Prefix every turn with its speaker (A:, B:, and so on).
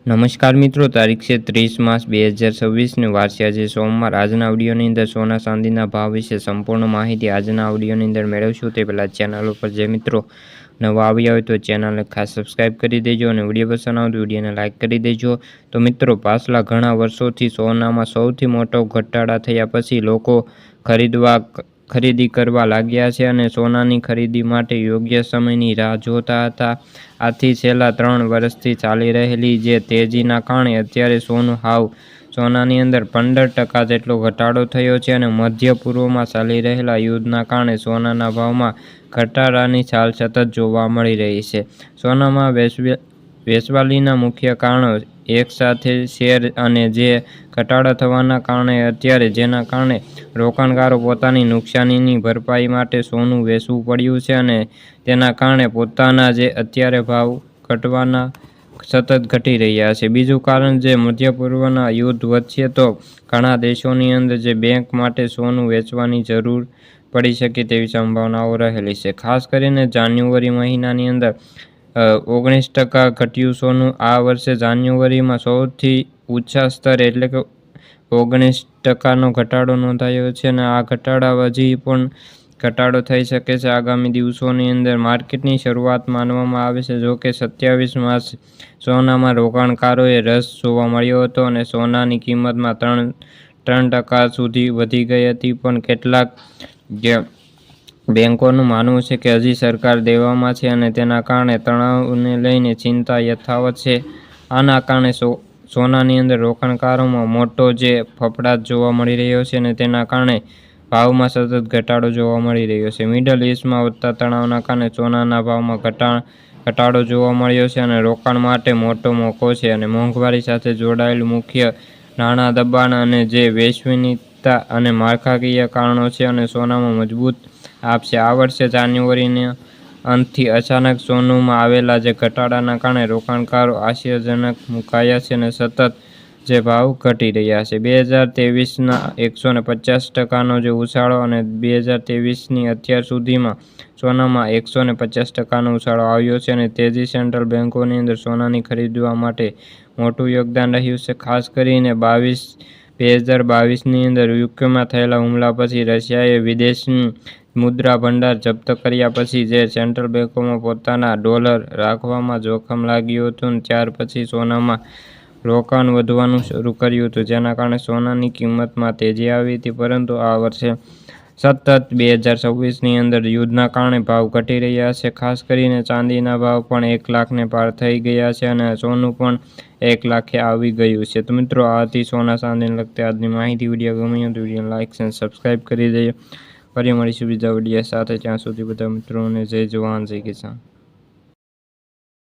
A: નમસ્કાર મિત્રો, તારીખ છે 30 માર્ચ 2026 વાર છે આજે સોમવાર। આજના વિડીયોની અંદર સોના ચાંદીના ભાવ વિશે સંપૂર્ણ માહિતી આજના વિડીયોની અંદર મેળવશું। તે પહેલાં ચેનલ ઉપર જે મિત્રો નવા આવ્યા હોય તો ચેનલને ખાસ સબસ્ક્રાઈબ કરી દેજો અને વિડીયો પસંદ આવે તો વિડીયોને લાઇક કરી દેજો। તો મિત્રો, પાછલા ઘણા વર્ષોથી સોનામાં સૌથી મોટો ઘટાડા થયા પછી લોકો ખરીદી કરવા લાગ્યા છે અને સોનાની ખરીદી માટે યોગ્ય સમયની રાહ જોતા હતા। આથી છેલ્લા 3 વર્ષથી ચાલી રહેલી જે તેજીના કારણે અત્યારે સોનાની અંદર 15% જેટલો ઘટાડો થયો છે અને મધ્ય પૂર્વમાં ચાલી રહેલા યુદ્ધના કારણે સોનાના ભાવમાં ઘટાડાની ચાલ સતત જોવા મળી રહી છે। સોનામાં વેચવાલીના મુખ્ય કારણો એક સાથે શેર અને જે ઘટાડો થવાના કારણે અત્યારે જેના કારણે રોકાણકારો પોતાની નુકસાનીની ભરપાઈ માટે સોનું વેચવું પડ્યું છે અને તેના કારણે પોતાના જે અત્યારે ભાવ ઘટવાના સતત ઘટી રહ્યા છે। બીજું કારણ જે મધ્ય પૂર્વના યુદ્ધ વચ્ચે તો ઘણા દેશોની અંદર જે બેંક માટે સોનું વેચવાની જરૂર પડી શકે તેવી સંભાવનાઓ રહેલી છે। ખાસ કરીને જાન્યુઆરી મહિનાની અંદર 19% ઘટ્યું સોનું। આ વર્ષે જાન્યુઆરીમાં સૌથી ઊંચા સ્તરે એટલે કે 19%નો ઘટાડો નોંધાયો છે અને આ ઘટાડા હજી પણ ઘટાડો થઈ શકે છે આગામી દિવસોની અંદર। માર્કેટની શરૂઆત માનવામાં આવે છે। જો કે 27 માર્ચ સોનામાં રોકાણકારોએ રસ જોવા મળ્યો હતો અને સોનાની કિંમતમાં 3% સુધી વધી ગઈ હતી, પણ કેટલાક બેંકોનું માનવું છે કે હજી સરકાર દેવામાં છે અને તેના કારણે તણાવને લઈને ચિંતા યથાવત છે। આના કારણે સોનાની અંદર રોકાણકારોમાં મોટો જે ફફડાટ જોવા મળી રહ્યો છે અને તેના કારણે ભાવમાં સતત ઘટાડો જોવા મળી રહ્યો છે। મિડલ ઇસ્ટમાં વધતા તણાવના કારણે સોનાના ભાવમાં ઘટાડો જોવા મળ્યો છે અને રોકાણ માટે મોટો મોકો છે અને મોંઘવારી સાથે જોડાયેલું મુખ્ય નાણાં દબાણ અને જે વૈશ્વિકતા અને માળખાકીય કારણો છે અને સોનામાં મજબૂત આપશે। આ વર્ષે જાન્યુઆરીના અંતથી અચાનક સોનામાં આવેલા જે ઘટાડાના કારણે રોકાણકારો આશ્ચર્યજનક મુકાયા છે અને સતત જે ભાવ ઘટી રહ્યા છે। 2023ના 150%નો જે ઉછાળો અને 2023ની અત્યાર સુધીમાં સોનામાં 150%નો ઉછાળો આવ્યો છે અને તેજી સેન્ટ્રલ બેન્કોની અંદર સોનાની ખરીદવા માટે મોટું યોગદાન રહ્યું છે। ખાસ કરીને 2022ની અંદર યુક્રેનમાં થયેલા હુમલા પછી રશિયાએ વિદેશી મુદ્રા ભંડાર જપ્ત કર્યા પછી જે સેન્ટ્રલ બેન્કોમાં પોતાના ડોલર રાખવામાં જોખમ લાગ્યું હતું, ત્યાર પછી સોનામાં રોકાણ વધવાનું શરૂ કર્યું હતું, જેના કારણે સોનાની કિંમતમાં તેજી આવી હતી। પરંતુ આ વર્ષે સતત 2026ની અંદર યુદ્ધના કારણે ભાવ ઘટી રહ્યા છે। ખાસ કરીને ચાંદીના ભાવ પણ 1 લાખને પાર થઈ ગયા છે અને સોનું પણ 1 લાખે આવી ગયું છે। તો મિત્રો, આ હતી સોના ચાંદીને લગતી આજની માહિતી। વિડીયો ગમ્યો તો વિડીયોને લાઇક અને સબસ્ક્રાઈબ કરી દેજો। ફરી મળીશું બીજા વિડીયો સાથે, ત્યાં સુધી બધા મિત્રોને જય જવાન જય કિસાન।